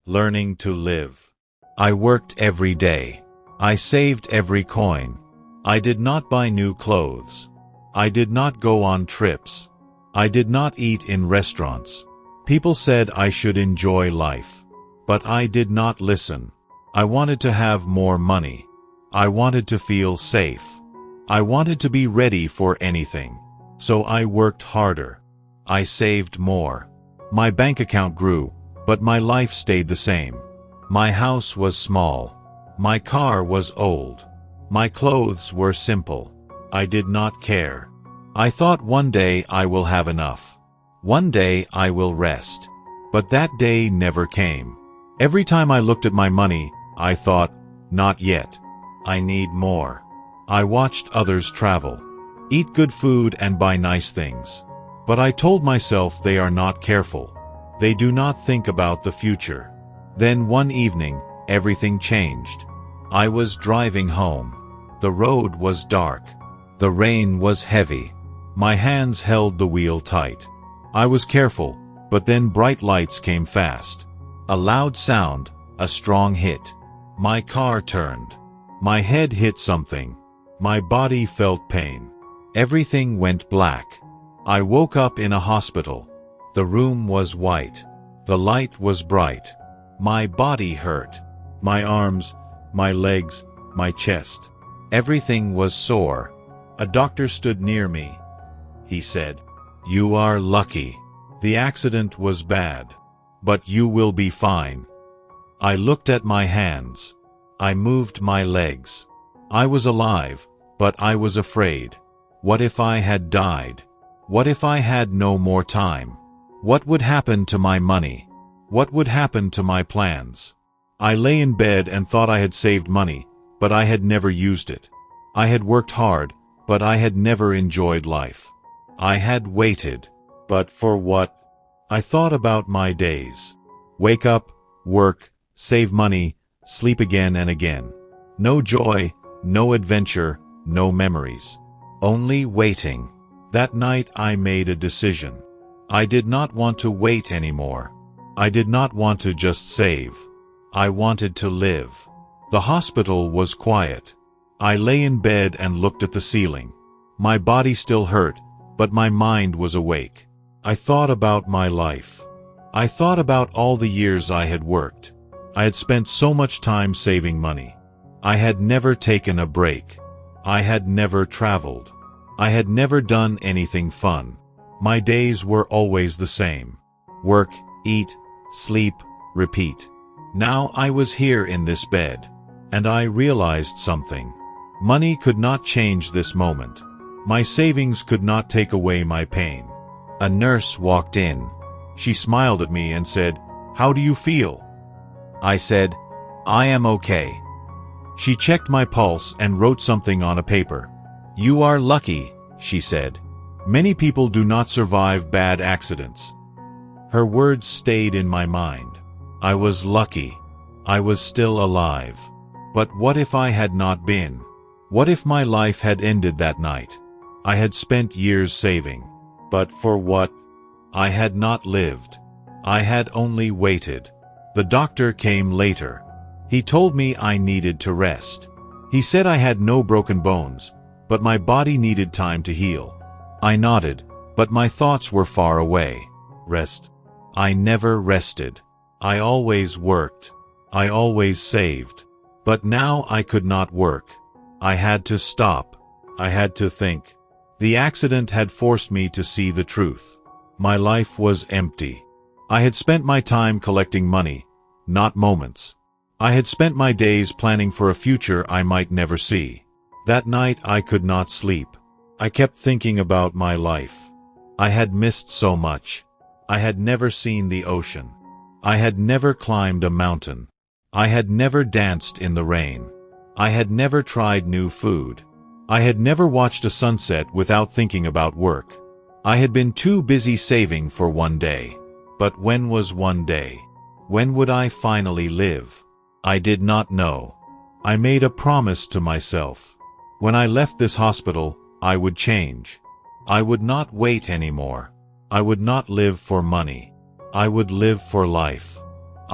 Learning to live. I worked every day. I saved every coin. I did not buy new clothes. I did not go on trips. I did not eat in restaurants. People said I should enjoy life. But I did not listen. I wanted to have more money. I wanted to feel safe. I wanted to be ready for anything. So I worked harder. I saved more. My bank account grew, but my life stayed the same. My house was small. My car was old. My clothes were simple. I did not care. I thought one day I will have enough. One day I will rest. But that day never came. Every time I looked at my money, I thought, not yet. I need more. I watched others travel, eat good food and buy nice things. But I told myself they are not careful. They do not think about the future. Then one evening, everything changed. I was driving home. The road was dark. The rain was heavy. My hands held the wheel tight. I was careful, but then bright lights came fast. A loud sound, a strong hit. My car turned. My head hit something. My body felt pain. Everything went black. I woke up in a hospital. The room was white. The light was bright. My body hurt. My arms, my legs, my chest. Everything was sore. A doctor stood near me. He said, "You are lucky. The accident was bad. But you will be fine." I looked at my hands. I moved my legs. I was alive, but I was afraid. What if I had died? What if I had no more time? What would happen to my money? What would happen to my plans? I lay in bed and thought I had saved money, but I had never used it. I had worked hard, but I had never enjoyed life. I had waited. But for what? I thought about my days. Wake up, work, save money, sleep again and again. No joy, no adventure, no memories. Only waiting. That night I made a decision. I did not want to wait anymore. I did not want to just save. I wanted to live. The hospital was quiet. I lay in bed and looked at the ceiling. My body still hurt, but my mind was awake. I thought about my life. I thought about all the years I had worked. I had spent so much time saving money. I had never taken a break. I had never traveled. I had never done anything fun. My days were always the same. Work, eat, sleep, repeat. Now I was here in this bed. And I realized something. Money could not change this moment. My savings could not take away my pain. A nurse walked in. She smiled at me and said, "How do you feel?" I said, "I am okay." She checked my pulse and wrote something on a paper. "You are lucky," she said. "Many people do not survive bad accidents." Her words stayed in my mind. I was lucky. I was still alive. But what if I had not been? What if my life had ended that night? I had spent years saving. But for what? I had not lived. I had only waited. The doctor came later. He told me I needed to rest. He said I had no broken bones, but my body needed time to heal. I nodded, but my thoughts were far away. Rest? I never rested. I always worked. I always saved. But now I could not work. I had to stop. I had to think. The accident had forced me to see the truth. My life was empty. I had spent my time collecting money, not moments. I had spent my days planning for a future I might never see. That night I could not sleep. I kept thinking about my life. I had missed so much. I had never seen the ocean. I had never climbed a mountain. I had never danced in the rain. I had never tried new food. I had never watched a sunset without thinking about work. I had been too busy saving for one day. But when was one day? When would I finally live? I did not know. I made a promise to myself. When I left this hospital, I would change. I would not wait anymore. I would not live for money. I would live for life.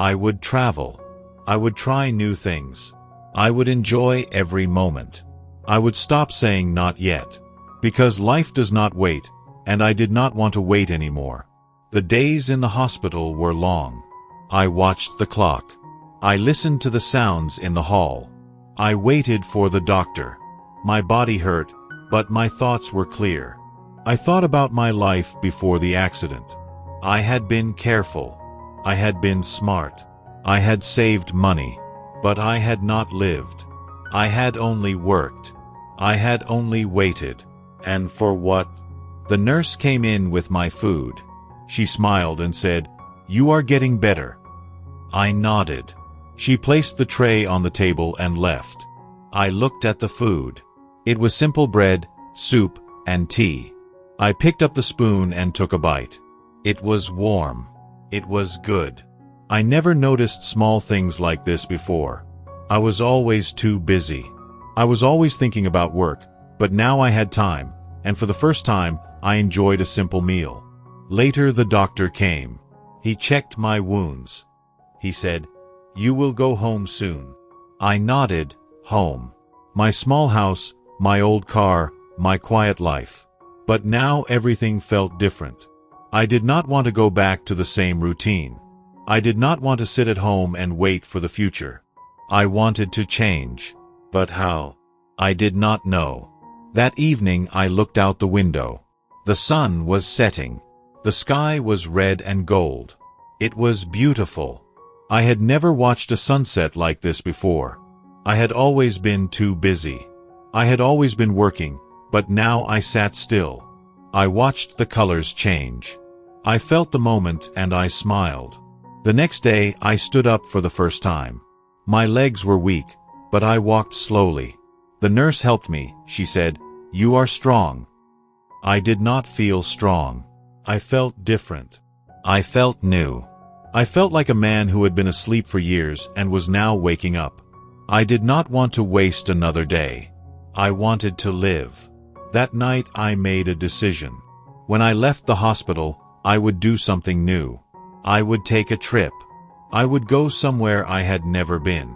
I would travel. I would try new things. I would enjoy every moment. I would stop saying not yet. Because life does not wait, and I did not want to wait anymore. The days in the hospital were long. I watched the clock. I listened to the sounds in the hall. I waited for the doctor. My body hurt, but my thoughts were clear. I thought about my life before the accident. I had been careful. I had been smart. I had saved money. But I had not lived. I had only worked. I had only waited. And for what? The nurse came in with my food. She smiled and said, "You are getting better." I nodded. She placed the tray on the table and left. I looked at the food. It was simple bread, soup, and tea. I picked up the spoon and took a bite. It was warm. It was good. I never noticed small things like this before. I was always too busy. I was always thinking about work, but now I had time, and for the first time, I enjoyed a simple meal. Later the doctor came. He checked my wounds. He said, "You will go home soon." I nodded. Home. My small house, my old car, my quiet life. But now everything felt different. I did not want to go back to the same routine. I did not want to sit at home and wait for the future. I wanted to change. But how? I did not know. That evening I looked out the window. The sun was setting. The sky was red and gold. It was beautiful. I had never watched a sunset like this before. I had always been too busy. I had always been working, but now I sat still. I watched the colors change. I felt the moment and I smiled. The next day I stood up for the first time. My legs were weak, but I walked slowly. The nurse helped me. She said, "You are strong." I did not feel strong. I felt different. I felt new. I felt like a man who had been asleep for years and was now waking up. I did not want to waste another day. I wanted to live. That night I made a decision. When I left the hospital, I would do something new. I would take a trip. I would go somewhere I had never been.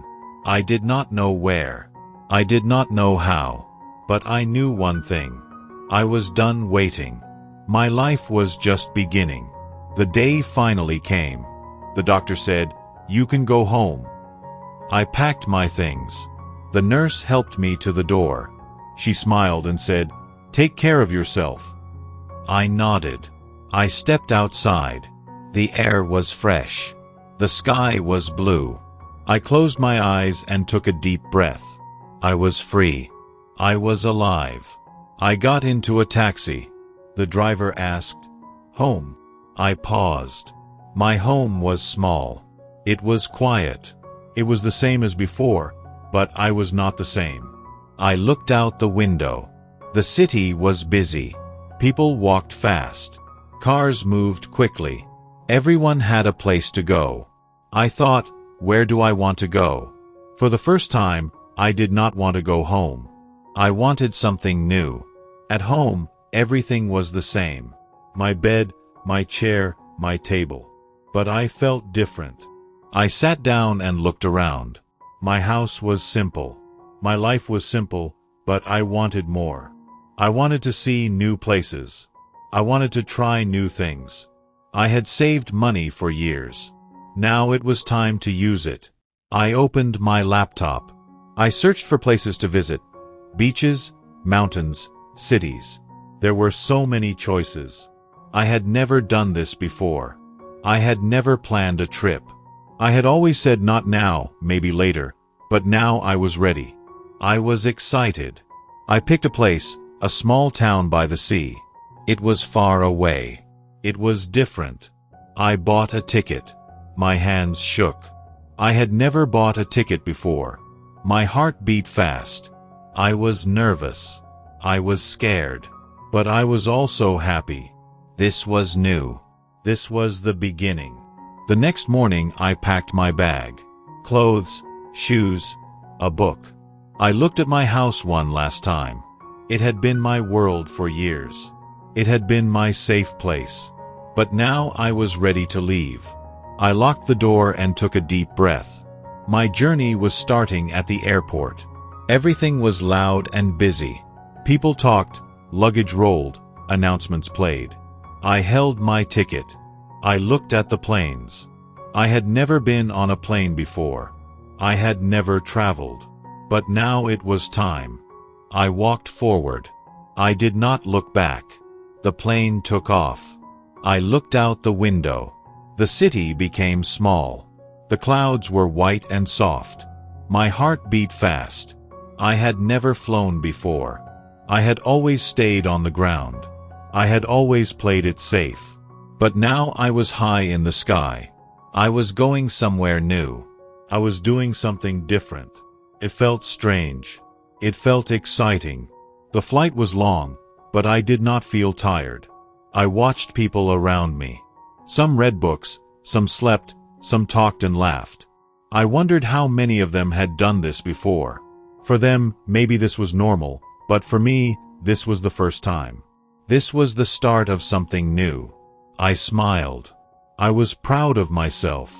I did not know where. I did not know how. But I knew one thing. I was done waiting. My life was just beginning. The day finally came. The doctor said, "You can go home." I packed my things. The nurse helped me to the door. She smiled and said, "Take care of yourself." I nodded. I stepped outside. The air was fresh. The sky was blue. I closed my eyes and took a deep breath. I was free. I was alive. I got into a taxi. The driver asked, "Home?" I paused. My home was small. It was quiet. It was the same as before, but I was not the same. I looked out the window. The city was busy. People walked fast. Cars moved quickly. Everyone had a place to go. I thought, where do I want to go? For the first time, I did not want to go home. I wanted something new. At home, everything was the same. My bed, my chair, my table. But I felt different. I sat down and looked around. My house was simple. My life was simple, but I wanted more. I wanted to see new places. I wanted to try new things. I had saved money for years. Now it was time to use it. I opened my laptop. I searched for places to visit. Beaches, mountains, cities. There were so many choices. I had never done this before. I had never planned a trip. I had always said not now, maybe later, but now I was ready. I was excited. I picked a place, a small town by the sea. It was far away. It was different. I bought a ticket. My hands shook. I had never bought a ticket before. My heart beat fast. I was nervous. I was scared. But I was also happy. This was new. This was the beginning. The next morning I packed my bag. Clothes, shoes, a book. I looked at my house one last time. It had been my world for years. It had been my safe place. But now I was ready to leave. I locked the door and took a deep breath. My journey was starting at the airport. Everything was loud and busy. People talked, luggage rolled, announcements played. I held my ticket. I looked at the planes. I had never been on a plane before. I had never traveled. But now it was time. I walked forward. I did not look back. The plane took off. I looked out the window. The city became small. The clouds were white and soft. My heart beat fast. I had never flown before. I had always stayed on the ground. I had always played it safe. But now I was high in the sky. I was going somewhere new. I was doing something different. It felt strange. It felt exciting. The flight was long, but I did not feel tired. I watched people around me. Some read books, some slept, some talked and laughed. I wondered how many of them had done this before. For them, maybe this was normal, but for me, this was the first time. This was the start of something new. I smiled. I was proud of myself.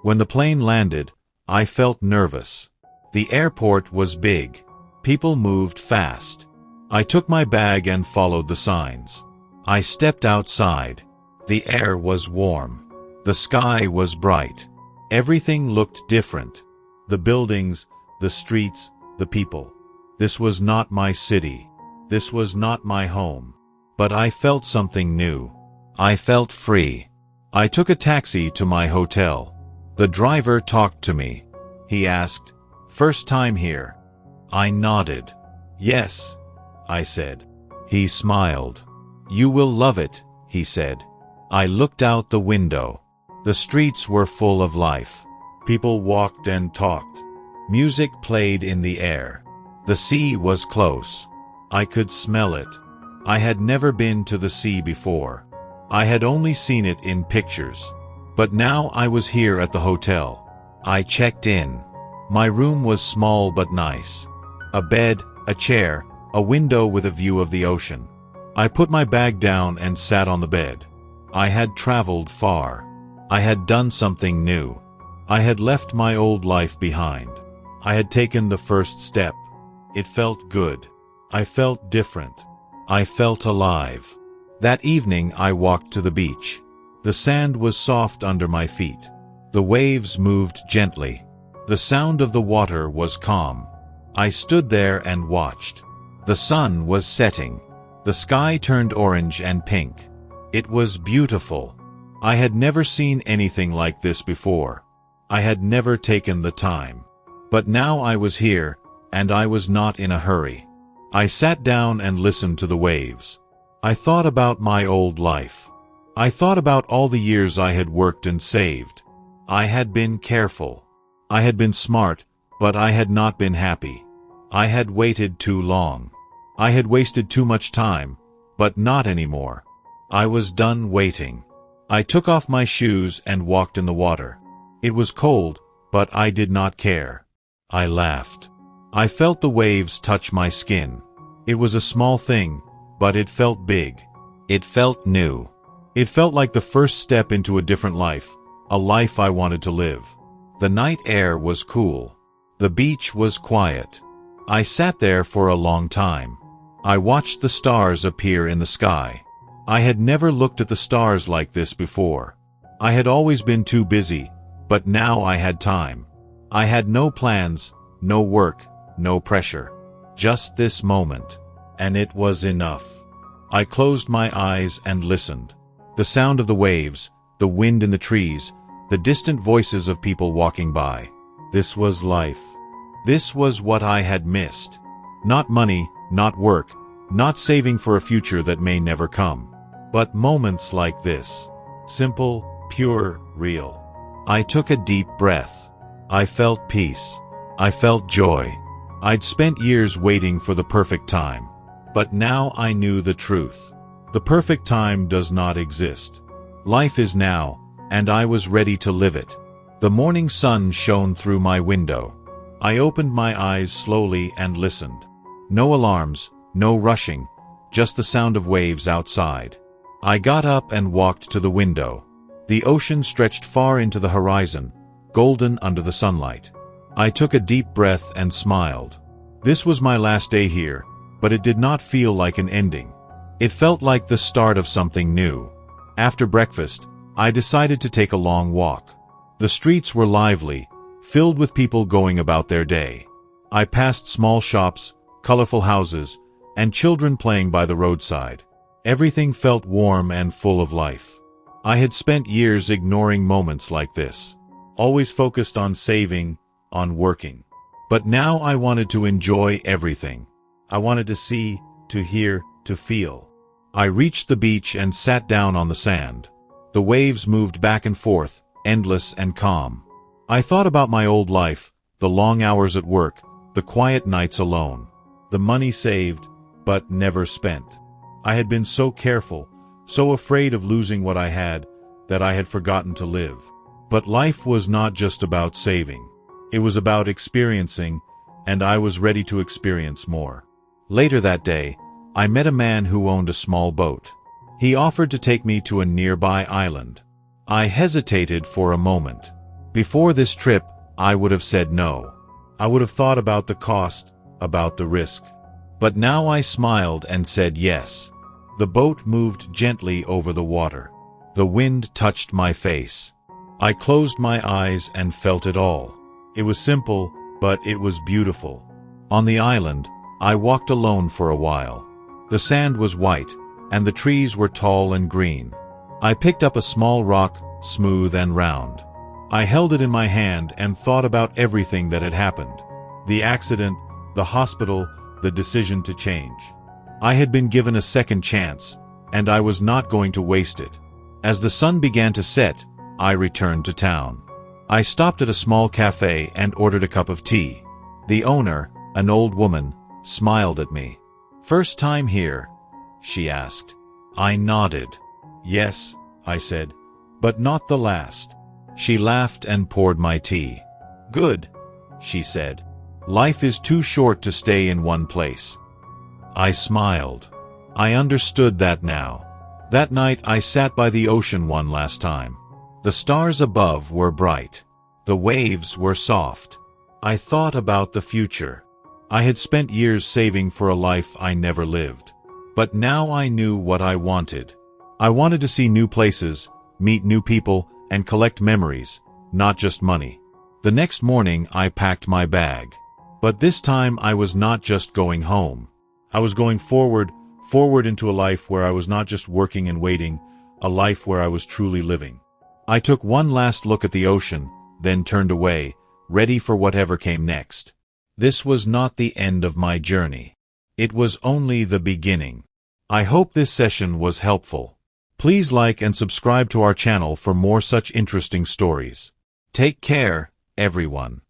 When the plane landed, I felt nervous. The airport was big. People moved fast. I took my bag and followed the signs. I stepped outside. The air was warm. The sky was bright. Everything looked different. The buildings, the streets, the people. This was not my city. This was not my home. But I felt something new. I felt free. I took a taxi to my hotel. The driver talked to me. He asked, "First time here?" I nodded. "Yes," I said. He smiled. "You will love it," he said. I looked out the window. The streets were full of life. People walked and talked. Music played in the air. The sea was close. I could smell it. I had never been to the sea before. I had only seen it in pictures. But now I was here at the hotel. I checked in. My room was small but nice. A bed, a chair, a window with a view of the ocean. I put my bag down and sat on the bed. I had traveled far. I had done something new. I had left my old life behind. I had taken the first step. It felt good. I felt different. I felt alive. That evening I walked to the beach. The sand was soft under my feet. The waves moved gently. The sound of the water was calm. I stood there and watched. The sun was setting. The sky turned orange and pink. It was beautiful. I had never seen anything like this before. I had never taken the time. But now I was here, and I was not in a hurry. I sat down and listened to the waves. I thought about my old life. I thought about all the years I had worked and saved. I had been careful. I had been smart, but I had not been happy. I had waited too long. I had wasted too much time, but not anymore. I was done waiting. I took off my shoes and walked in the water. It was cold, but I did not care. I laughed. I felt the waves touch my skin. It was a small thing, but it felt big. It felt new. It felt like the first step into a different life, a life I wanted to live. The night air was cool. The beach was quiet. I sat there for a long time. I watched the stars appear in the sky. I had never looked at the stars like this before. I had always been too busy, but now I had time. I had no plans, no work, no pressure. Just this moment. And it was enough. I closed my eyes and listened. The sound of the waves, the wind in the trees, the distant voices of people walking by. This was life. This was what I had missed. Not money, not work, not saving for a future that may never come. But moments like this. Simple, pure, real. I took a deep breath. I felt peace. I felt joy. I'd spent years waiting for the perfect time. But now I knew the truth. The perfect time does not exist. Life is now, and I was ready to live it. The morning sun shone through my window. I opened my eyes slowly and listened. No alarms, no rushing, just the sound of waves outside. I got up and walked to the window. The ocean stretched far into the horizon, golden under the sunlight. I took a deep breath and smiled. This was my last day here, but it did not feel like an ending. It felt like the start of something new. After breakfast, I decided to take a long walk. The streets were lively, filled with people going about their day. I passed small shops, colorful houses, and children playing by the roadside. Everything felt warm and full of life. I had spent years ignoring moments like this, always focused on saving, on working. But now I wanted to enjoy everything. I wanted to see, to hear, to feel. I reached the beach and sat down on the sand. The waves moved back and forth, endless and calm. I thought about my old life, the long hours at work, the quiet nights alone, the money saved, but never spent. I had been so careful, so afraid of losing what I had, that I had forgotten to live. But life was not just about saving. It was about experiencing, and I was ready to experience more. Later that day, I met a man who owned a small boat. He offered to take me to a nearby island. I hesitated for a moment. Before this trip, I would have said no. I would have thought about the cost, about the risk. But now I smiled and said yes. The boat moved gently over the water. The wind touched my face. I closed my eyes and felt it all. It was simple, but it was beautiful. On the island, I walked alone for a while. The sand was white, and the trees were tall and green. I picked up a small rock, smooth and round. I held it in my hand and thought about everything that had happened. The accident, the hospital, the decision to change. I had been given a second chance, and I was not going to waste it. As the sun began to set, I returned to town. I stopped at a small cafe and ordered a cup of tea. The owner, an old woman, smiled at me. "First time here?" she asked. I nodded. "Yes," I said, "but not the last." She laughed and poured my tea. "Good," she said. "Life is too short to stay in one place." I smiled. I understood that now. That night I sat by the ocean one last time. The stars above were bright. The waves were soft. I thought about the future. I had spent years saving for a life I never lived. But now I knew what I wanted. I wanted to see new places, meet new people, and collect memories, not just money. The next morning I packed my bag. But this time I was not just going home. I was going forward into a life where I was not just working and waiting, a life where I was truly living. I took one last look at the ocean, then turned away, ready for whatever came next. This was not the end of my journey. It was only the beginning. I hope this session was helpful. Please like and subscribe to our channel for more such interesting stories. Take care, everyone.